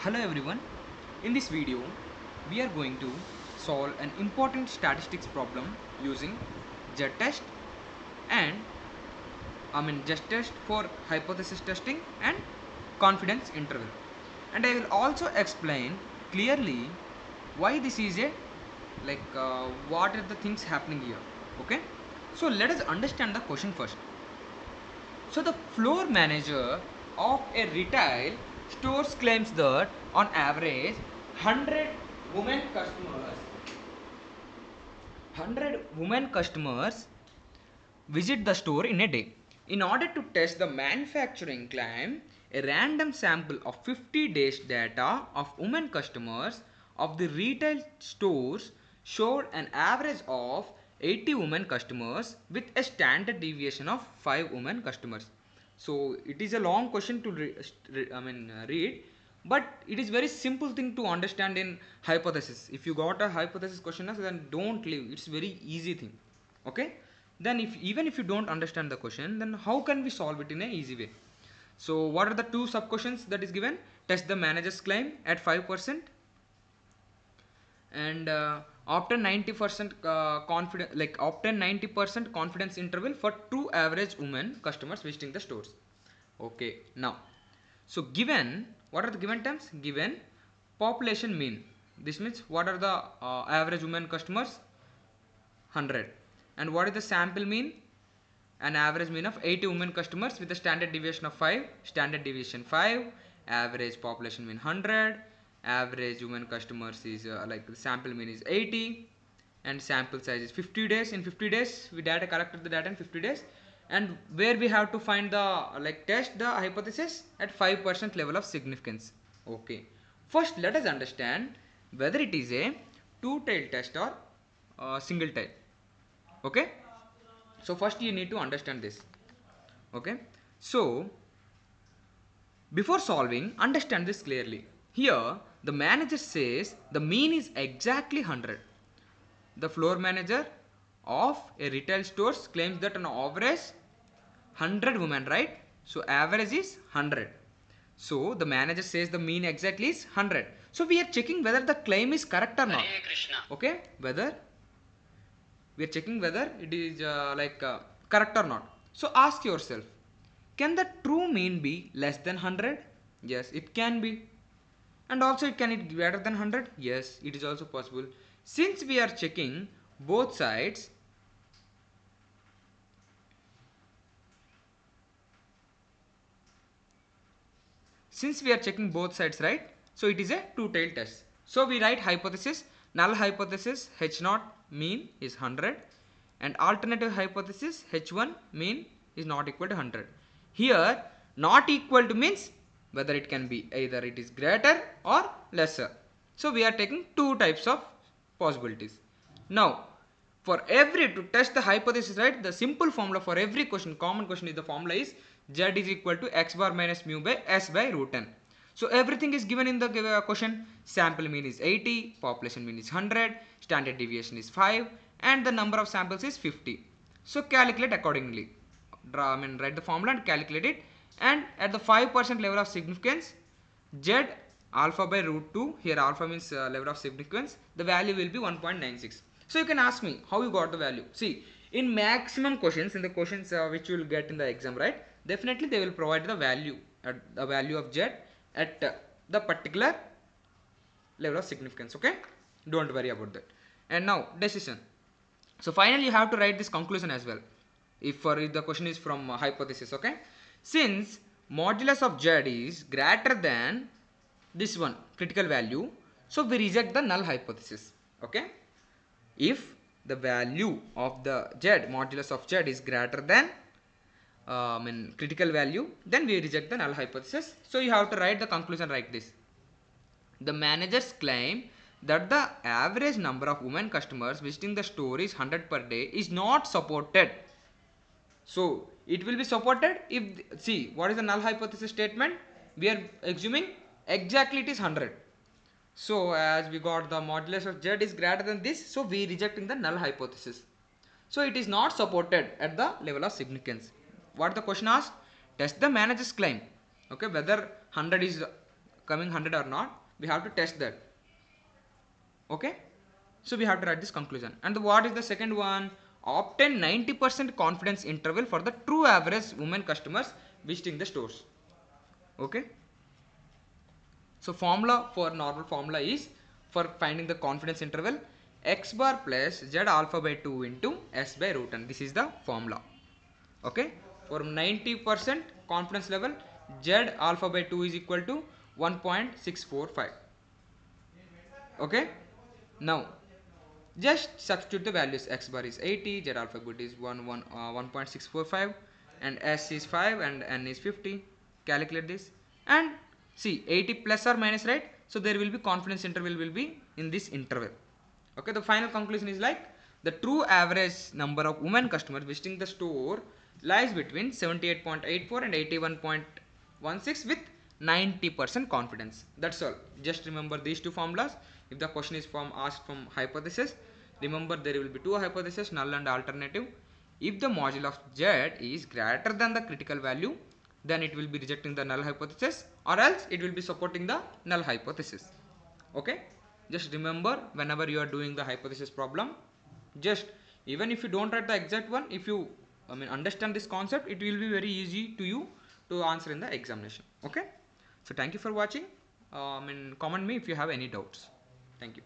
Hello everyone, in this video we are going to solve an important statistics problem using Z test and Z test for hypothesis testing and confidence interval, and I will also explain clearly why this is a what are the things happening here. Okay, so let us understand the question first. So the floor manager of a retail stores claims that on average 100 women customers 100 women customers visit the store in a day. In order to test the manufacturing claim, a random sample of 50 days data of women customers of the retail stores showed an average of 80 women customers with a standard deviation of 5 women customers. So it is a long question to read, but it is very simple thing to understand in hypothesis. If you got a hypothesis question, then don't leave. It's very easy thing. Okay, then even if you don't understand the question, then how can we solve it in a easy way? So what are the two sub questions that is given? Test the manager's claim at 5% and obtain 90% confidence, obtain 90% confidence interval for two average women customers visiting the stores. Okay, now so given, what are the given terms? Given population mean, this means what are the average women customers? 100. And what is the sample mean? An average mean of 80 women customers with a standard deviation of 5. Standard deviation 5. Average population mean 100. Average women customers is the sample mean is 80. And sample size is 50 days. In 50 days, we collected the data in 50 days. And where we have to find the test the hypothesis at 5% level of significance. Okay. First, let us understand whether it is a two-tailed test or single tail. Okay, so first you need to understand this. Okay, so before solving, understand this clearly. Here the manager says the mean is exactly 100. The floor manager of a retail stores claims that on average 100 women, right? So average is 100. So the manager says the mean exactly is 100. So we are checking whether the claim is correct or not. Okay, whether we are checking whether it is correct or not. So ask yourself, can the true mean be less than 100? Yes, it can be. And also can it be greater than 100? Yes, it is also possible. Since we are checking both sides, right? So it is a two-tailed test. So we write hypothesis, null hypothesis H0 mean is 100 and alternative hypothesis H1 mean is not equal to 100. Here not equal to means whether it can be either it is greater or lesser. So we are taking two types of possibilities. Now for every, to test the hypothesis, right, the simple formula for every question, common question is the formula is Z is equal to x bar minus mu by S by root n. So everything is given in the question. Sample mean is 80, population mean is 100, standard deviation is 5 and the number of samples is 50. So calculate accordingly. Write the formula and calculate it, and at the 5% level of significance, Z alpha by root 2, here alpha means level of significance, the value will be 1.96. So you can ask me how you got the value. See, in maximum questions, in the questions which you will get in the exam, right, definitely they will provide the value of Z at the particular level of significance. Okay, don't worry about that. And now decision. So finally you have to write this conclusion as well, if the question is from hypothesis. Okay, since modulus of Z is greater than this one critical value, so we reject the null hypothesis. Okay, if the value of the Z, modulus of Z is greater than critical value, then we reject the null hypothesis. So you have to write the conclusion like this. The managers claim that the average number of women customers visiting the store is 100 per day is not supported. So it will be supported if, see, what is the null hypothesis statement? We are assuming exactly it is 100. So as we got the modulus of Z is greater than this, so we rejecting the null hypothesis. So it is not supported at the level of significance. What the question asked? Test the manager's claim. Okay, whether 100 is coming 100 or not, we have to test that. Okay, so we have to write this conclusion. And what is the second one? Obtain 90% confidence interval for the true average women customers visiting the stores. Okay, so formula for normal formula is for finding the confidence interval x bar plus z alpha by 2 into s by root n. This is the formula. Okay, for 90% confidence level, z alpha by 2 is equal to 1.645. Okay, now just substitute the values. X bar is 80, z alpha beta is 1.645, and s is 5 and n is 50. Calculate this and see 80 plus or minus, right? So there will be confidence interval will be in this interval. Okay, the final conclusion is like the true average number of women customers visiting the store lies between 78.84 and 81.16 with 90% confidence. That's all. Just remember these two formulas. If the question is asked from hypothesis, remember there will be two hypotheses, null and alternative. If the module of z is greater than the critical value, then it will be rejecting the null hypothesis, or else it will be supporting the null hypothesis. Okay, just remember whenever you are doing the hypothesis problem, just even if you don't write the exact one, if you understand this concept, it will be very easy to you to answer in the examination. Okay, so thank you for watching. Comment me if you have any doubts. Thank you.